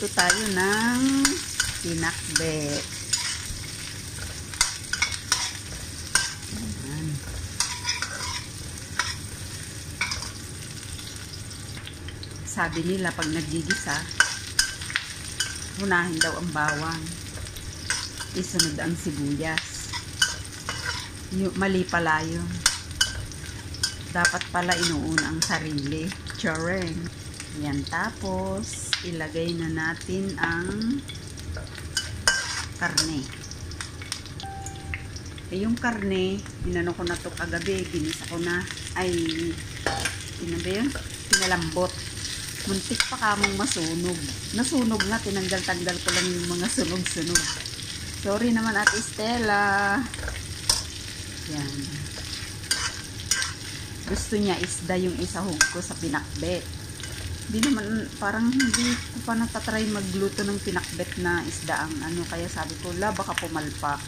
Magluluto tayo ng pinakbet. Ayan. Sabi nila pag naggigisa, unahin daw ang bawang, isunod ang sibuyas. Mali pala yun. Dapat pala inuuna ang sarili. Chareng. Yan, tapos ilagay na natin ang karne. Yung karne, inano ko na to kagabi, ginisa ko na. Ay, ano ba yun? Pinalambot. Muntik pa kamong masunog. Nasunog na, tinanggal-tanggal ko lang yung mga sunog-sunog. Sorry naman, Ate Stella. Yan. Gusto niya isda yung isahog ko sa pinakbet. Hindi naman, parang hindi ko pa natatry magluto ng pinakbet na isda ang ano. Kaya sabi ko, baka pumalpak.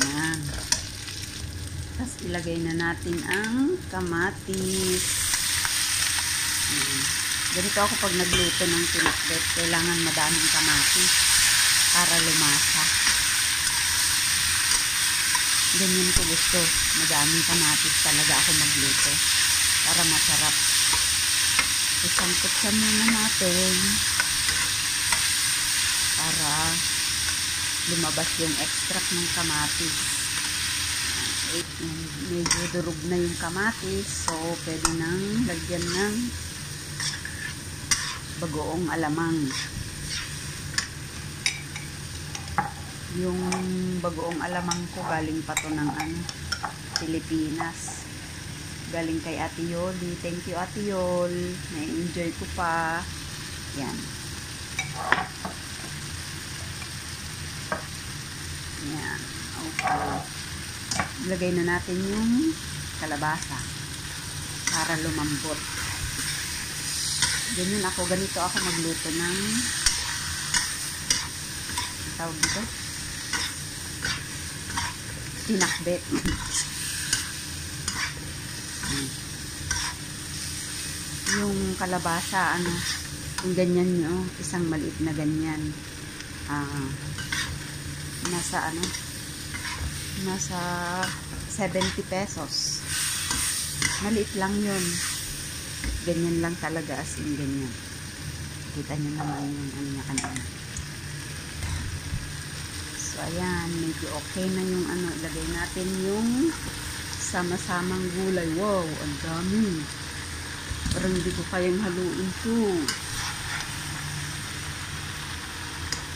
Yan. Tapos ilagay na natin ang kamatis. Yan. Ganito ako pag nagluto ng pinakbet. Kailangan madaming kamatis para lumasa. Ganyan ko gusto. Madaming kamatis talaga ako magluto para masarap. Isangkot muna natin para lumabas yung extract ng kamatis. Medyo durog na yung kamatis, so pwede nang lagyan ng bagoong alamang. Yung bagoong alamang ko galing pa to ng Pilipinas. Galing kay Ate Yoli. Thank you, Ate Yol. Na-enjoy ko pa. Yan. Yan. Okay. Ilagay na natin yung kalabasa para lumambot. Ganyan ako. Ganito ako magluto ng tawag dito? Pinakbet. Yung kalabasa, yung ganyan nyo, isang maliit na ganyan. Nasa nasa 70 pesos. Maliit lang yun. Ganyan lang talaga, as in ganyan. Kita nyo naman yung niya kanina. So, ayan, medyo okay na yung ilagay natin yung sama-samang gulay. Wow, ang dami. Parang hindi ko kayang haluin to.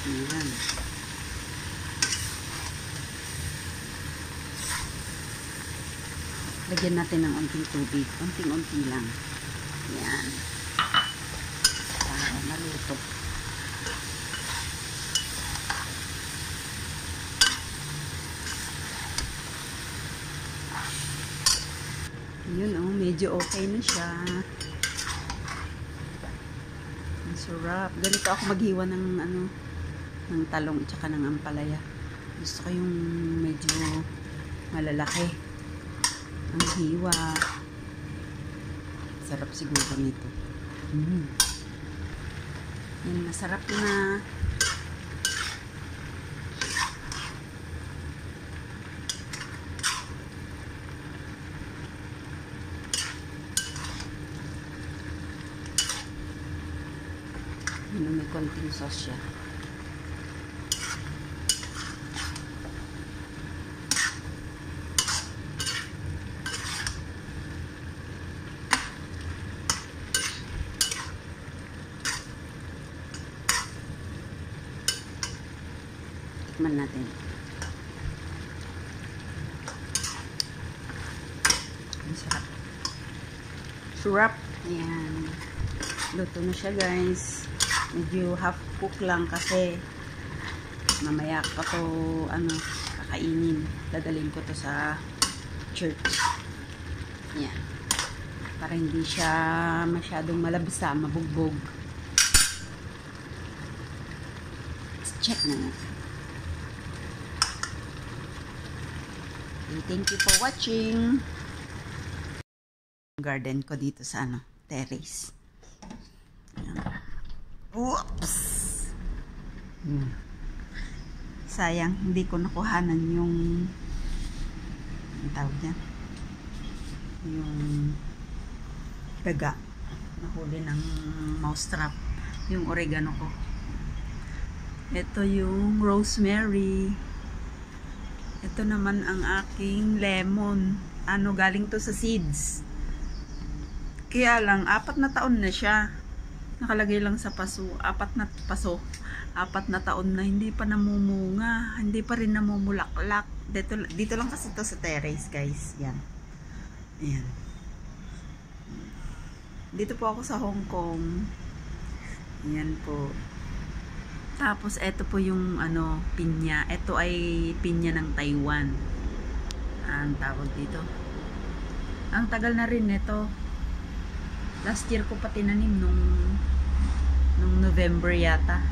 Ayan. Lagyan natin ng unting tubig. Unting-unti lang. Ayan. Para maluto. Yun, medyo okay na siya. Ang sarap. Ganito ako maghiwa ng ng talong at saka ng ampalaya. Gusto ko yung medyo malalaki ang hiwa. Sarap siguro nito. Yan, masarap na. May konting sauce siya. Tikman natin. Ang sarap. Sarap. Ayan. Luto na siya, guys. Medyo half cook lang kasi mamaya pa to kakainin. Dadalhin ko to sa church. Yan. Para hindi siya masyadong malabsa, mabugbog. Let's check na natin. Okay, thank you for watching. Garden ko dito sa terrace. Ayan. Oops! Sayang, hindi ko nakuhanan yung tawag niya, yung daga. Nahuli ng mousetrap. Yung oregano ko. Ito yung rosemary. Ito naman ang aking lemon. Galing to sa seeds. Kaya lang, 4 na taon na siya. Nakalagay lang sa paso. 4 na paso. 4 na taon na hindi pa namumunga. Hindi pa rin namumulaklak. Dito lang kasi to sa terrace, guys. Yan. Ayan. Dito po ako sa Hong Kong. Yan po. Tapos, ito po yung pinya. Ito ay pinya ng Taiwan. Ang tawag dito. Ang tagal na rin nito. Last year ko pa tinanim nung November yata.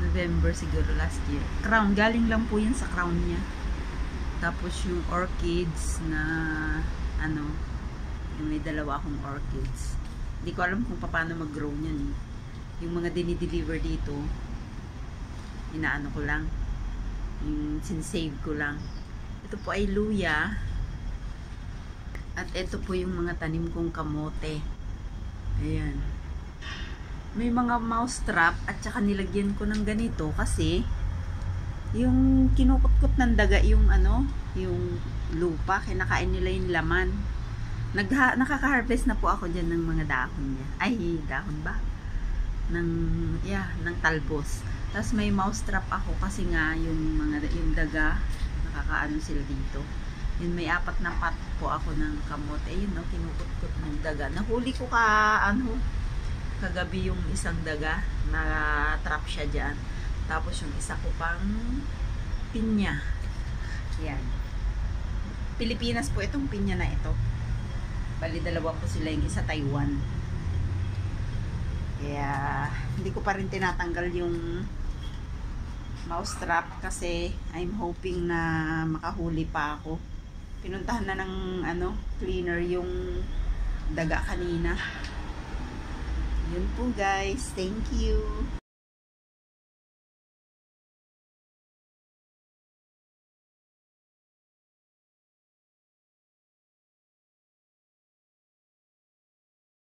November siguro last year. Crown. Galing lang po yan sa crown niya. Tapos yung orchids na yung may 2 akong orchids. Hindi ko alam kung paano mag-grow niyan. Yung mga dinideliver dito, inaano ko lang. Yung sinsave ko lang. Ito po ay luya. At ito po yung mga tanim kong kamote. Ayan. May mga mouse trap at saka nilagyan ko ng ganito kasi yung kinukutkot ng daga yung yung lupa, kinakain nila yung laman. Nakaka-harvest na po ako dyan ng mga dahon niya. Ay, dahon ba? Ng talbos. Tapos may mouse trap ako kasi nga yung daga, nakakaano sila dito. Yun, may 4 na pot po ako ng kamote. Ayun, kinukutkot ng daga. Nahuli ko kagabi yung isang daga, na trap siya dyan. Tapos yung isa ko pang pinya. Yan. Pilipinas po itong pinya na ito. Bali 2 po sila, yung isa Taiwan. Kaya hindi ko pa rin tinatanggal yung mouse trap kasi I'm hoping na makahuli pa ako. Pinuntahan na ng cleaner yung daga kanina. Yun po guys. Thank you.